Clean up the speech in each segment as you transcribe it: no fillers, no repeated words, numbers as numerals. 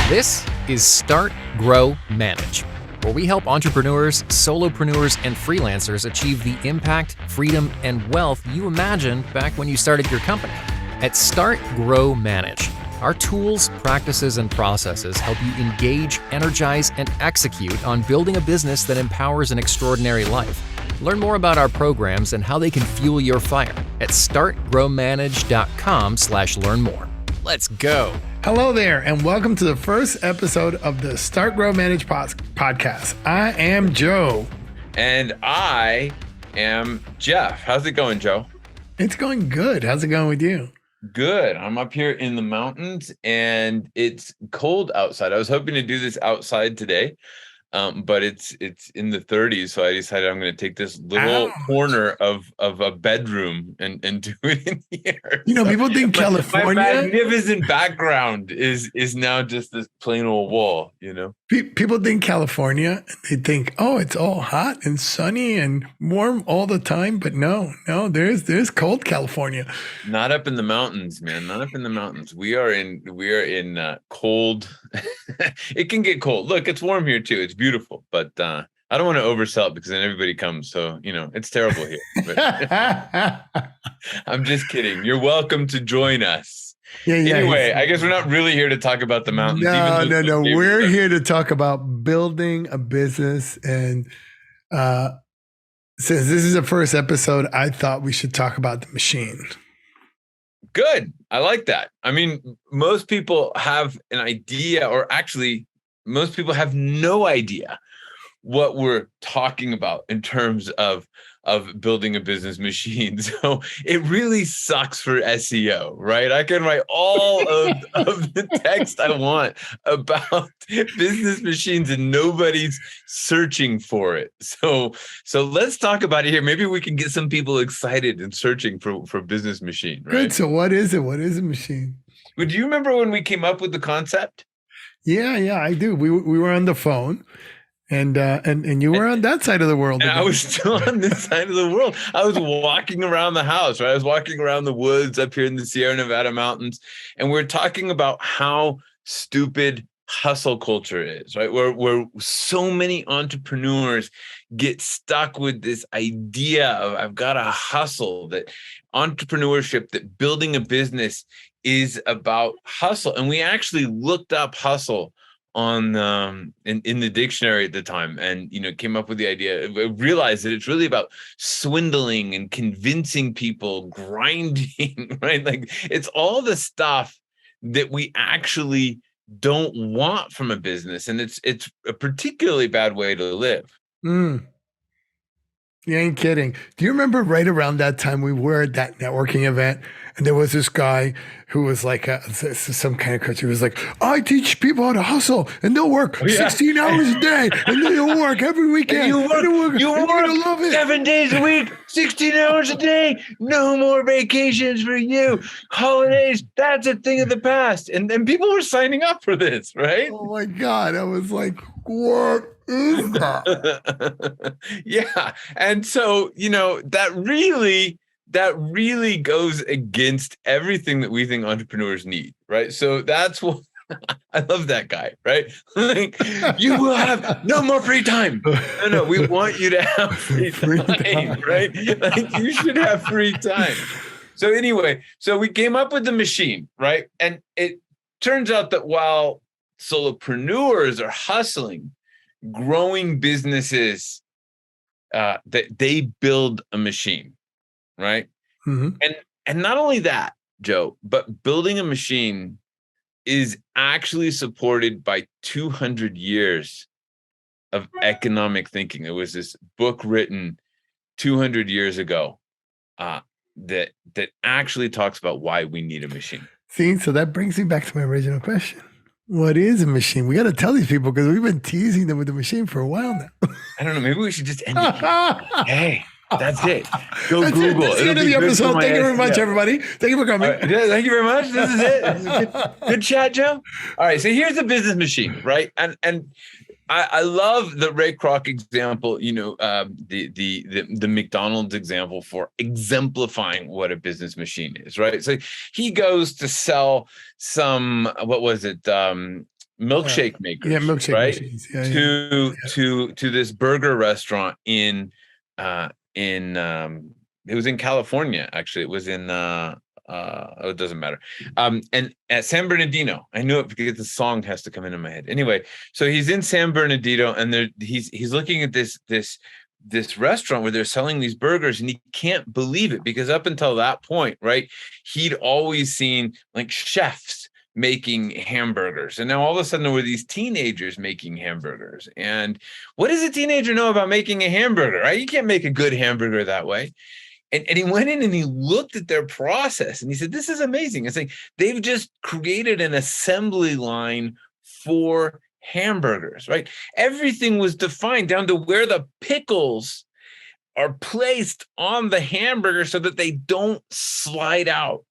This is Start, Grow, Manage, where we help entrepreneurs, solopreneurs, and freelancers achieve the impact, freedom, and wealth you imagined back when you started your company. At Start, Grow, Manage, our tools, practices, and processes help you engage, energize, and execute on building a business that empowers an extraordinary life. Learn more about our programs and how they can fuel your fire at startgrowmanage.com/learn more. Let's go. Hello there, and welcome to the first episode of the Start, Grow, Manage podcast. I am Joe. And I am Jeff. How's it going, Joe? It's going good. How's it going with you? Good. I'm up here in the mountains and it's cold outside. I was hoping to do this outside today, but it's in the 30s. So I decided I'm going to take this little corner of a bedroom and do it in here. You know, people think California. My magnificent background is now just this plain old wall, you know? People think California, they think, oh, it's all hot and sunny and warm all the time. But no, there's cold California. Not up in the mountains, man. Not up in the mountains. We are in cold. It can get cold. Look, it's warm here too. It's beautiful, but I don't want to oversell it because then everybody comes. So, you know, it's terrible here. But I'm just kidding. You're welcome to join us. Yeah. Anyway, I guess we're not really here to talk about the mountains. No. We're here to talk about building a business. And since this is the first episode, I thought we should talk about the machine. Good. I like that. I mean, most people have an idea, or actually, most people have no idea what we're talking about in terms of building a business machine. So it really sucks for SEO, right? I can write all of the text I want about business machines and nobody's searching for it. So let's talk about it here. Maybe we can get some people excited and searching for business machine, right? Good. So what is it? What is a machine? Well, do you remember when we came up with the concept? Yeah, I do. We were on the phone. And you were on that side of the world. And I was still on this side of the world. I was walking around the house, right? I was walking around the woods up here in the Sierra Nevada mountains. And we're talking about how stupid hustle culture is, right? Where so many entrepreneurs get stuck with this idea of I've got to hustle, that entrepreneurship, that building a business is about hustle. And we actually looked up hustle on in the dictionary at the time, and came up with the idea. Realized that it's really about swindling and convincing people, grinding, right? Like it's all the stuff that we actually don't want from a business, and it's a particularly bad way to live. You ain't kidding. Do you remember right around that time we were at that networking event, and there was this guy who was like some kind of coach. He was like, I teach people how to hustle, and they'll work 16 hours a day, and then they'll work every weekend. You work love it. 7 days a week, 16 hours a day. No more vacations for you. Holidays, that's a thing of the past. And people were signing up for this, right? Oh my God. I was like, what is that? Yeah. And so, that really goes against everything that we think entrepreneurs need, right? So that's what I love that guy, right? Like, you will have no more free time. No, we want you to have free time, right? Like you should have free time. So anyway, we came up with the machine, right? And it turns out that while solopreneurs are hustling, growing businesses, that they build a machine. Right. Mm-hmm. And not only that, Joe, but building a machine is actually supported by 200 years of economic thinking. There was this book written 200 years ago that actually talks about why we need a machine. See, so that brings me back to my original question. What is a machine? We got to tell these people because we've been teasing them with the machine for a while now. I don't know. Maybe we should just end it. Hey. That's it. Go That's Google. That's the end of the episode. Thank you very much, everybody. Thank you for coming. Right. Yeah, thank you very much. This is it. Good chat, Joe. All right. So here's the business machine, right? And I love the Ray Kroc example, the McDonald's example for exemplifying what a business machine is, right? So he goes to sell some, what was it? milkshake makers, yeah, milkshake right? machines. Yeah, To this burger restaurant in it was in California, actually. It was in oh, it doesn't matter. And at San Bernardino, I knew it because the song has to come into my head. Anyway, so he's in San Bernardino, and he's looking at this restaurant where they're selling these burgers, and he can't believe it, because up until that point, right, he'd always seen like chefs making hamburgers, and now all of a sudden there were these teenagers making hamburgers. And what does a teenager know about making a hamburger, right? You can't make a good hamburger that way. And he went in and he looked at their process, and he said, this is amazing. It's like they've just created an assembly line for hamburgers, right? Everything was defined down to where the pickles are placed on the hamburger so that they don't slide out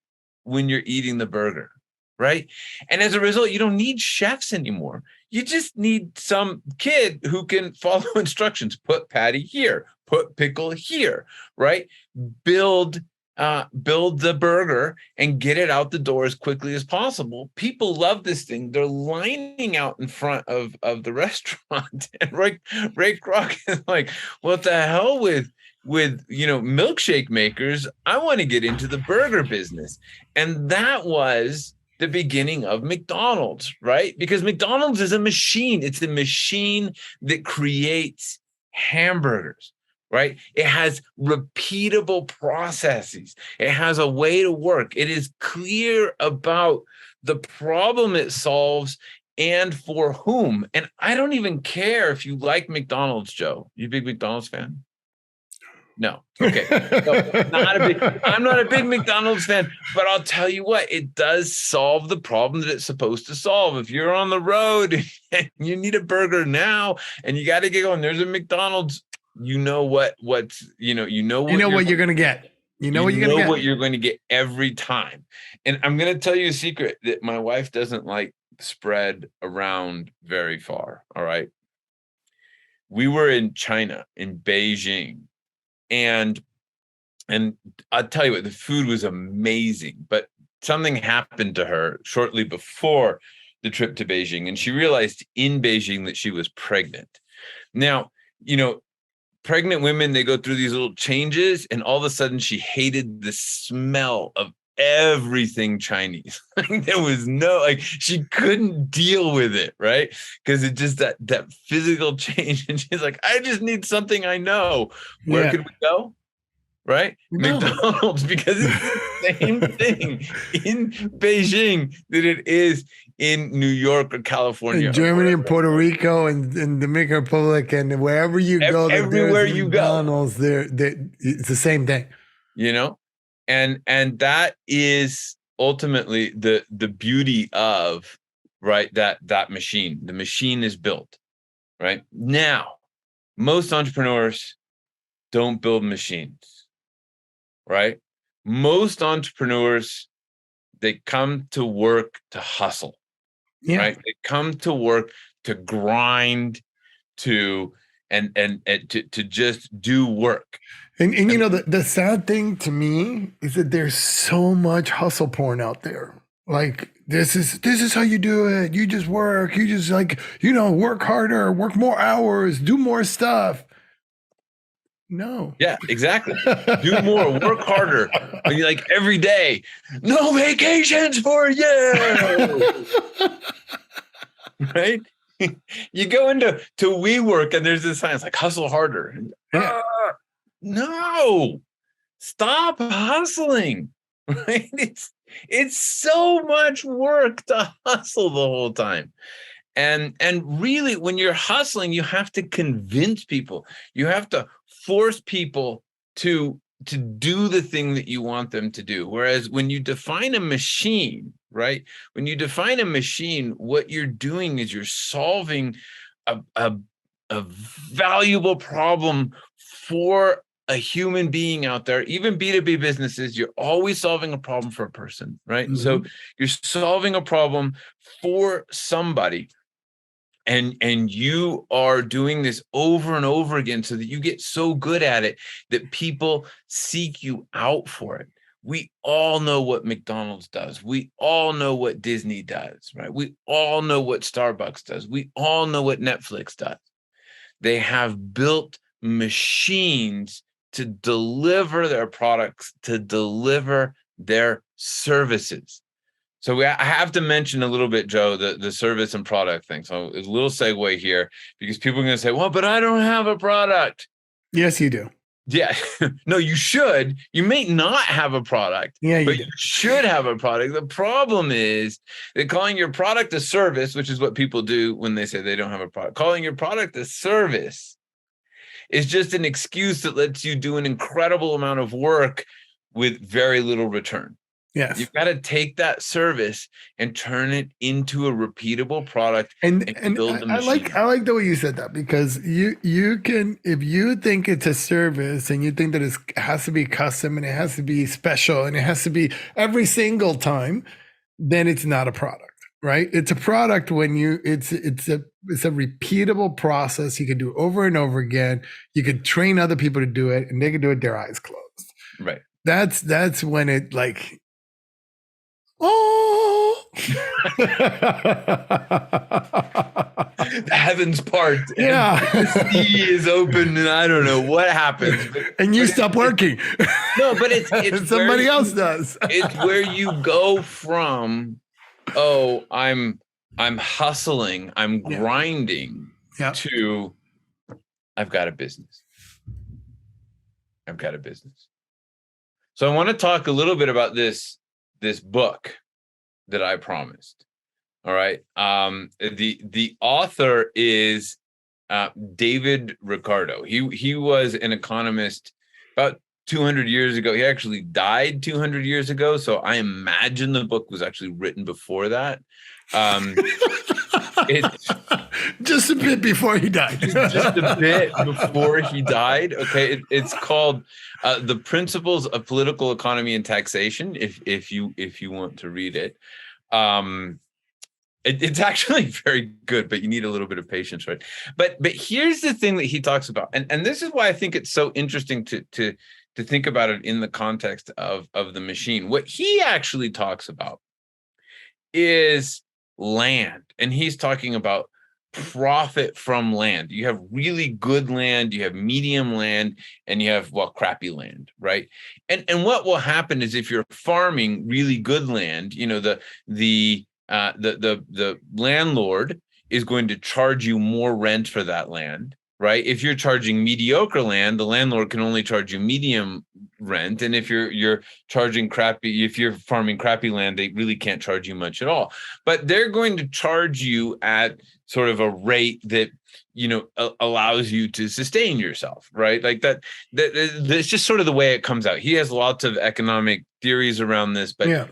when you're eating the burger, right? And as a result, you don't need chefs anymore. You just need some kid who can follow instructions. Put patty here, put pickle here, right? Build the burger and get it out the door as quickly as possible. People love this thing. They're lining out in front of the restaurant. And Ray Kroc is like, what the hell with milkshake makers? I want to get into the burger business. And that was the beginning of McDonald's, right? Because McDonald's is a machine. It's a machine that creates hamburgers, right? It has repeatable processes. It has a way to work. It is clear about the problem it solves and for whom. And I don't even care if you like McDonald's, Joe. You a big McDonald's fan? No. Okay. I'm not a big McDonald's fan, but I'll tell you what, it does solve the problem that it's supposed to solve. If you're on the road and you need a burger now and you got to get going, there's a McDonald's, you know what you're going to get. You know what you're going to get every time. And I'm going to tell you a secret that my wife doesn't like spread around very far. All right. We were in China, in Beijing. And I'll tell you what, the food was amazing, but something happened to her shortly before the trip to Beijing. And she realized in Beijing that she was pregnant. Now, pregnant women, they go through these little changes, and all of a sudden she hated the smell of everything Chinese. There was she couldn't deal with it, right? Because it just that physical change. And she's like, I just need something I know. Where could we go? Right? No. McDonald's, because it's the same thing in Beijing that it is in New York or California. In Germany and Puerto Rico and Dominican Republic and wherever you go. Everywhere you McDonald's, go. It's the same thing. And that is ultimately the beauty of, right, that machine. The machine is built, right? Now, most entrepreneurs don't build machines, right? Most entrepreneurs, they come to work to hustle, right? They come to work to grind, to just do work. And the sad thing to me is that there's so much hustle porn out there. Like, this is how you do it. You just work. You just work harder, work more hours, do more stuff. No. Yeah, exactly. Do more, work harder. Every day. No vacations for you. Right? You go into WeWork and there's this sign, it's like hustle harder. No, stop hustling, right? It's so much work to hustle the whole time. And really, when you're hustling, you have to convince people. You have to force people to do the thing that you want them to do. Whereas when you define a machine, right? When you define a machine, what you're doing is you're solving a valuable problem for a human being out there. Even B2B businesses, you're always solving a problem for a person, right? Mm-hmm. So you're solving a problem for somebody. And you are doing this over and over again so that you get so good at it that people seek you out for it. We all know what McDonald's does. We all know what Disney does, right? We all know what Starbucks does. We all know what Netflix does. They have built machines to deliver their products, to deliver their services. So I have to mention a little bit, Joe, the service and product thing. So a little segue here, because people are going to say, well, but I don't have a product. Yes, you do. Yeah, no, you should. You may not have a product, Yeah, you but do. you should have a product. The problem is that calling your product a service, which is what people do when they say they don't have a product, calling your product a service is just an excuse that lets you do an incredible amount of work with very little return. Yes. You've got to take that service and turn it into a repeatable product And build the I machine. like the way you said that, because you can, if you think it's a service and you think that it has to be custom and it has to be special and it has to be every single time, then it's not a product, right? It's a product when it's a repeatable process. You can do over and over again. You could train other people to do it and they can do it their eyes closed. Right. That's when it like, oh, The heavens part. yeah. The sea is open, and I don't know what happens. And you stop working. No, but it's somebody else does. It's where you go from, oh, I'm hustling, I'm grinding, to I've got a business. I've got a business. So I want to talk a little bit about this book that I promised. All right. The author is David Ricardo. He was an economist about 200 years ago. He actually died 200 years ago. So I imagine the book was actually written before that. It's just a bit before he died. just a bit before he died. Okay. It's called The Principles of Political Economy and Taxation. If you want to read it. It's actually very good, but you need a little bit of patience, right? But here's the thing that he talks about, and this is why I think it's so interesting to think about it in the context of the machine. What he actually talks about is land, and he's talking about profit from land. You have really good land, you have medium land, and you have crappy land, right? And what will happen is if you're farming really good land, the landlord is going to charge you more rent for that land, right? If you're charging mediocre land, the landlord can only charge you medium rent. And if you're charging crappy, if you're farming crappy land, they really can't charge you much at all. But they're going to charge you at sort of a rate that allows you to sustain yourself, right? Like that's just sort of the way it comes out. He has lots of economic theories around this, but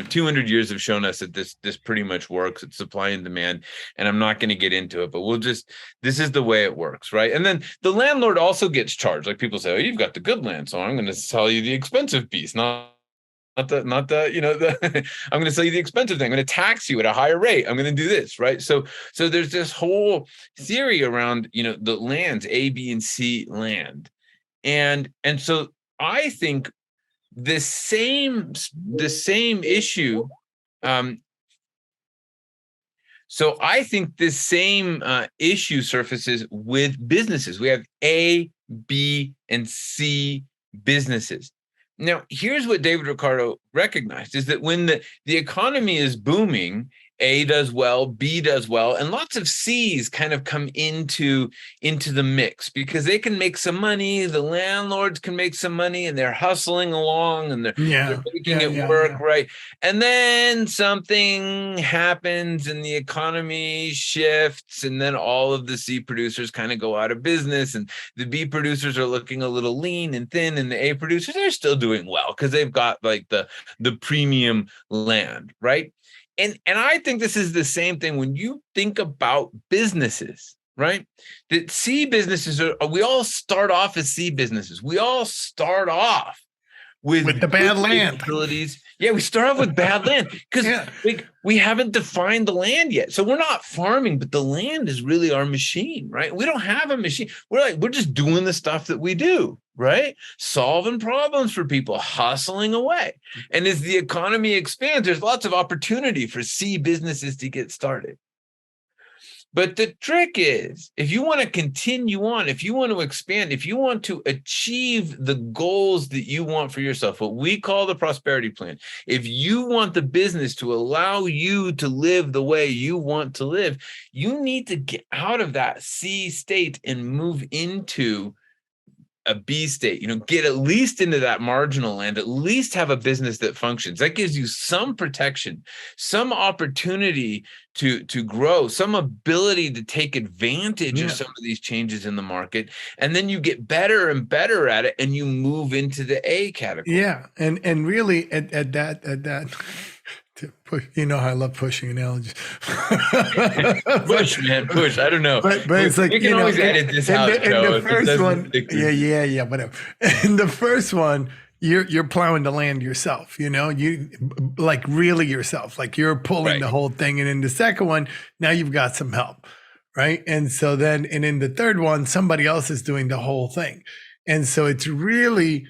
200 years have shown us that this pretty much works. It's supply and demand, and I'm not going to get into it, but this is the way it works, right? And then the landlord also gets charged. Like people say, oh, you've got the good land, so I'm going to sell you the expensive piece, not the I'm going to sell you the expensive thing. I'm going to tax you at a higher rate. I'm going to do this, right? So there's this whole theory around, the lands, A, B, and C land. And so I think the same issue. So I think this same issue surfaces with businesses. We have A, B, and C businesses. Now, here's what David Ricardo recognized is that when the economy is booming, A does well, B does well, and lots of C's kind of come into the mix because they can make some money, the landlords can make some money, and they're hustling along and they're making it work, right? And then something happens and the economy shifts, and then all of the C producers kind of go out of business, and the B producers are looking a little lean and thin, and the A producers are still doing well because they've got like the premium land, right? And I think this is the same thing when you think about businesses, right? That C businesses we all start off as C businesses. We all start off with the bad good land. capabilities. Yeah, we start off with bad land because we haven't defined the land yet. So we're not farming, but the land is really our machine, right? We don't have a machine. We're just doing the stuff that we do, right? Solving problems for people, hustling away. And as the economy expands, there's lots of opportunity for C businesses to get started. But the trick is, if you want to continue on, if you want to expand, if you want to achieve the goals that you want for yourself, what we call the prosperity plan, if you want the business to allow you to live the way you want to live, you need to get out of that C state and move into a B state, get at least into that marginal land, at least have a business that functions. That gives you some protection, some opportunity to grow, some ability to take advantage of some of these changes in the market. And then you get better and better at it and you move into the A category. Yeah. And really at that to push, how I love pushing analogies. Push, man, push. I don't know. But it's like, you can always edit this out. In the first one, yeah, whatever. In the first one, you're plowing the land yourself, you like really yourself, like you're pulling the whole thing. And in the second one, now you've got some help, right? And so then, and in the third one, somebody else is doing the whole thing. And so it's really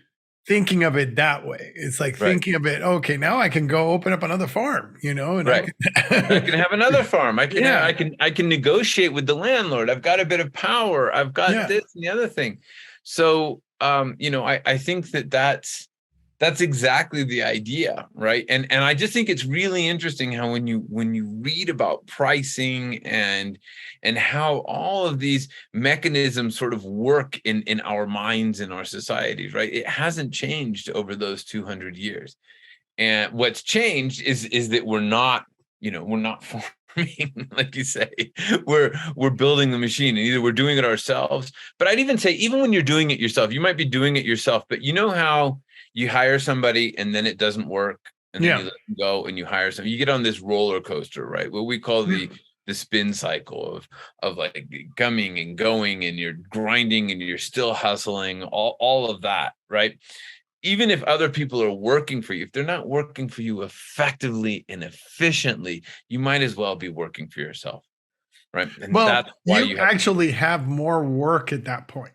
thinking of it that way. It's like thinking of it, okay, now I can go open up another farm, and I can have another farm. I can negotiate with the landlord. I've got a bit of power. I've got this and the other thing. So, I think that's exactly the idea, right? And I just think it's really interesting how when you read about pricing and how all of these mechanisms sort of work in our minds, in our societies, right? It hasn't changed over those 200 years. And what's changed is that we're not farming, like you say. We're building the machine, and either we're doing it ourselves. But I'd even say, even when you're doing it yourself, you might be doing it yourself, but how you hire somebody and then it doesn't work, and then you let them go and you hire somebody. You get on this roller coaster, right? What we call the spin cycle of like coming and going, and you're grinding and you're still hustling, all of that, right? Even if other people are working for you, if they're not working for you effectively and efficiently, you might as well be working for yourself, right? And that's why you actually have more work at that point.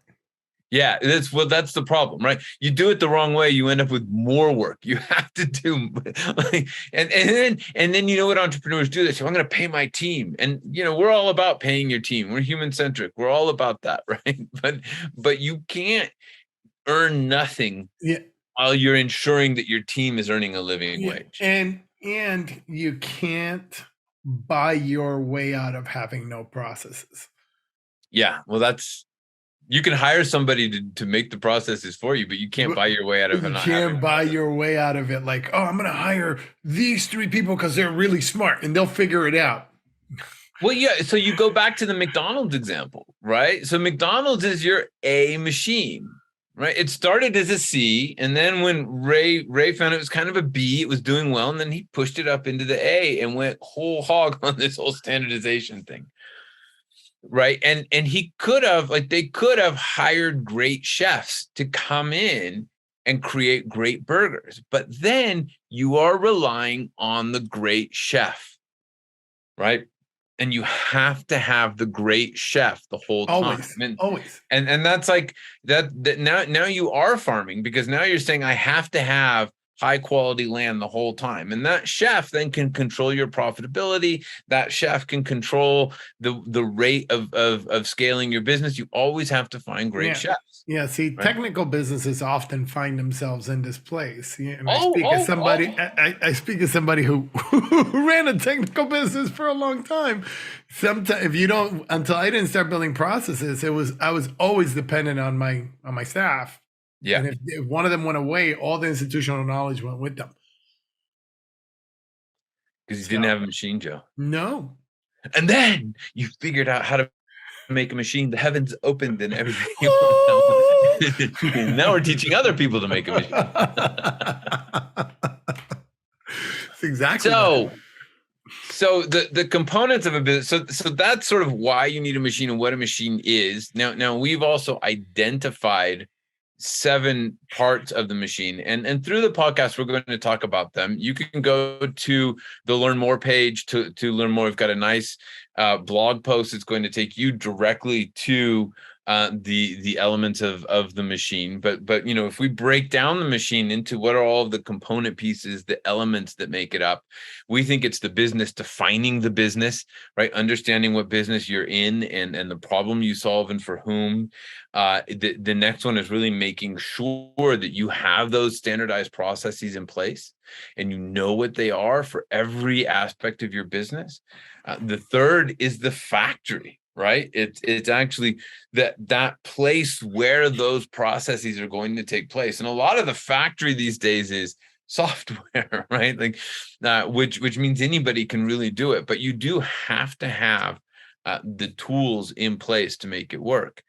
Yeah, that's the problem, right? You do it the wrong way, you end up with more work. You have to do, and then you know what entrepreneurs do? They say, I'm going to pay my team, and we're all about paying your team. We're human centric. We're all about that, right? But you can't earn nothing while you're ensuring that your team is earning a living wage, and you can't buy your way out of having no processes. Yeah, well, you can hire somebody to make the processes for you, but you can't buy your way out of it. You can't buy your way out of it. Like, I'm going to hire these 3 people because they're really smart and they'll figure it out. Well, yeah. So you go back to the McDonald's example, right? So McDonald's is your A machine, right? It started as a C, and then when Ray found it was kind of a B, it was doing well, and then he pushed it up into the A and went whole hog on this whole standardization thing. Right. And they could have hired great chefs to come in and create great burgers. But then you are relying on the great chef. Right. And you have to have the great chef the whole time. Always. And that's like that now you are farming, because now you're saying I have to have high quality land the whole time. And that chef then can control your profitability. That chef can control the rate of scaling your business. You always have to find great chefs. Yeah. See, right? Technical businesses often find themselves in this place. And I speak as somebody who ran a technical business for a long time. Sometimes until I didn't start building processes, I was always dependent on my staff. Yeah. And if one of them went away, all the institutional knowledge went with them. Because you didn't have a machine, Joe. No. And then you figured out how to make a machine. The heavens opened and everything. Now we're teaching other people to make a machine. That's exactly. So the components of a business. So that's sort of why you need a machine and what a machine is. Now we've also identified 7 parts of the machine. And through the podcast, we're going to talk about them. You can go to the Learn More page to learn more. We've got a nice blog post that's going to take you directly to the elements of the machine. But if we break down the machine into what are all of the component pieces, the elements that make it up, we think it's the business, defining the business, right? Understanding what business you're in and the problem you solve and for whom. The next one is really making sure that you have those standardized processes in place and you know what they are for every aspect of your business. The third is the factory, right? It's actually that place where those processes are going to take place. And a lot of the factory these days is software, right? Like, which means anybody can really do it, but you do have to have the tools in place to make it work.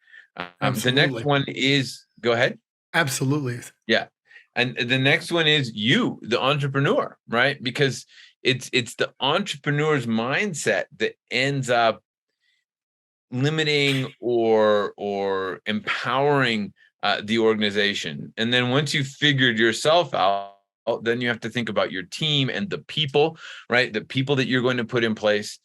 The next one is, go ahead. Absolutely. Yeah. And the next one is you, the entrepreneur, right? Because it's the entrepreneur's mindset that ends up limiting or empowering the organization. And then once you've figured yourself out, then you have to think about your team and the people, right? The people that you're going to put in place.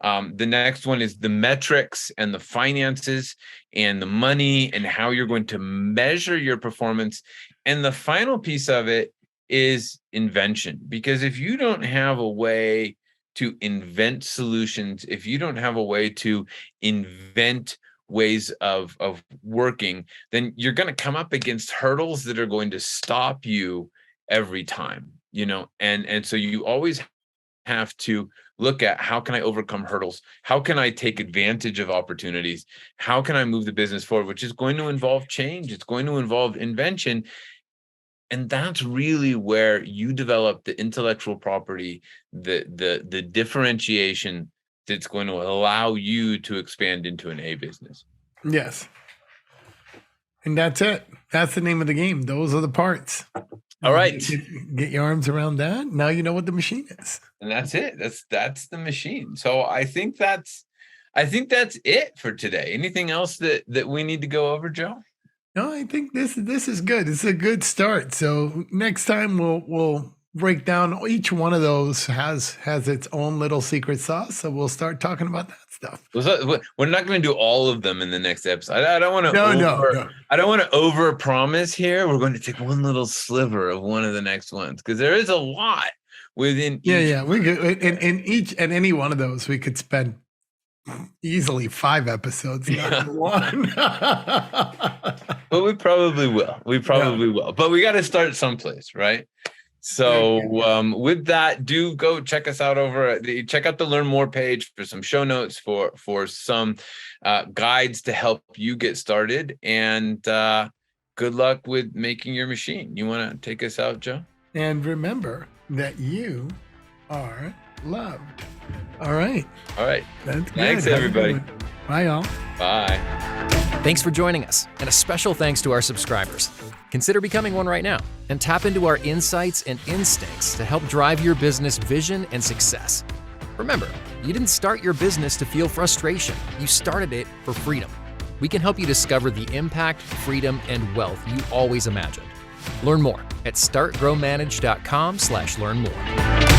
The next one is the metrics and the finances and the money and how you're going to measure your performance. And the final piece of it is invention. Because if you don't have a way to invent solutions, if you don't have a way to invent ways of working, then you're going to come up against hurdles that are going to stop you every time, and so you always have to look at, how can I overcome hurdles? How can I take advantage of opportunities? How can I move the business forward, which is going to involve change. It's going to involve invention. And that's really where you develop the intellectual property, the differentiation that's going to allow you to expand into an A business. Yes. And that's it. That's the name of the game. Those are the parts. All right. Get your arms around that. Now you know what the machine is. And that's it. That's the machine. So I think that's it for today. Anything else that we need to go over, Joe? No, I think this is good. It's a good start. So next time we'll break down, each one of those has its own little secret sauce. So we'll start talking about that stuff. We're not going to do all of them in the next episode. I don't want to. No. I don't want to over promise here. We're going to take one little sliver of one of the next ones because there is a lot within. Yeah. We could in any one of those we could spend easily 5 episodes, not one. But we probably will. Will. But we got to start someplace, right? So with that, do go check us out check out the Learn More page for some show notes, for some guides to help you get started. And good luck with making your machine. You want to take us out, Joe? And remember that you are loved. All right. That's good. Thanks, everybody. Bye, y'all. Bye. Thanks for joining us, and a special thanks to our subscribers. Consider becoming one right now and tap into our insights and instincts to help drive your business vision and success. Remember, you didn't start your business to feel frustration. You started it for freedom. We can help you discover the impact, freedom, and wealth you always imagined. Learn more at startgrowmanage.com/learn more.